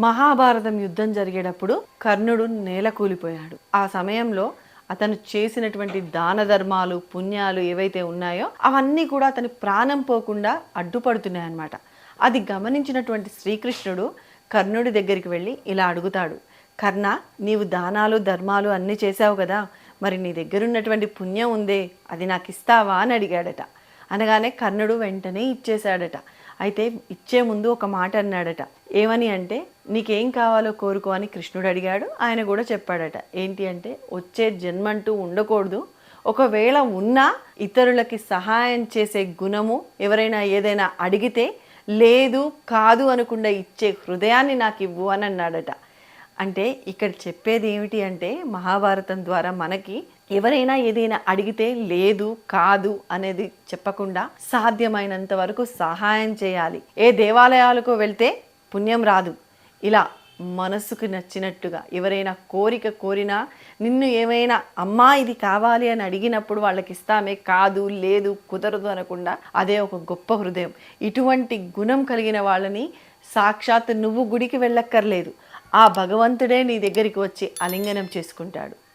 మహాభారతం యుద్ధం జరిగేటప్పుడు కర్ణుడు నేల కూలిపోయాడు. ఆ సమయంలో అతను చేసినటువంటి దాన ధర్మాలు పుణ్యాలు ఏవైతే ఉన్నాయో అవన్నీ కూడా అతని ప్రాణం పోకుండా అడ్డుపడుతున్నాయి అన్నమాట. అది గమనించినటువంటి శ్రీకృష్ణుడు కర్ణుడి దగ్గరికి వెళ్ళి ఇలా అడుగుతాడు, కర్ణ, నీవు దానాలు ధర్మాలు అన్నీ చేశావు కదా, మరి నీ దగ్గరున్నటువంటి పుణ్యం ఉందే, అది నాకు ఇస్తావా అని అడిగాడట. అనగానే కర్ణుడు వెంటనే ఇచ్చేశాడట. అయితే ఇచ్చే ముందు ఒక మాట అన్నాడట. ఏమని అంటే, నీకేం కావాలో కోరుకో అని కృష్ణుడు అడిగాడు. ఆయన కూడా చెప్పాడట. ఏంటి అంటే, వచ్చే జన్మంటూ ఉండకూడదు, ఒకవేళ ఉన్నా ఇతరులకి సహాయం చేసే గుణము, ఎవరైనా ఏదైనా అడిగితే లేదు కాదు అనకుండా ఇచ్చే హృదయాన్ని నాకు ఇవ్వు అని అన్నాడట. అంటే ఇక్కడ చెప్పేది ఏమిటి అంటే, మహాభారతం ద్వారా మనకి ఎవరైనా ఏదైనా అడిగితే లేదు కాదు అనేది చెప్పకుండా సాధ్యమైనంత వరకు సహాయం చేయాలి. ఏ దేవాలయాలకు వెళ్తే పుణ్యం రాదు, ఇలా మనసుకు నచ్చినట్టుగా ఎవరైనా కోరిక కోరినా, నిన్ను ఏమైనా అమ్మా ఇది కావాలి అని అడిగినప్పుడు వాళ్ళకి ఇస్తామే, కాదు లేదు కుదరదు అనకుండా, అదే ఒక గొప్ప హృదయం. ఇటువంటి గుణం కలిగిన వాళ్ళని సాక్షాత్ నువ్వు గుడికి వెళ్ళక్కర్లేదు, ఆ భగవంతుడే నీ దగ్గరికి వచ్చి ఆలింగనం చేసుకుంటాడు.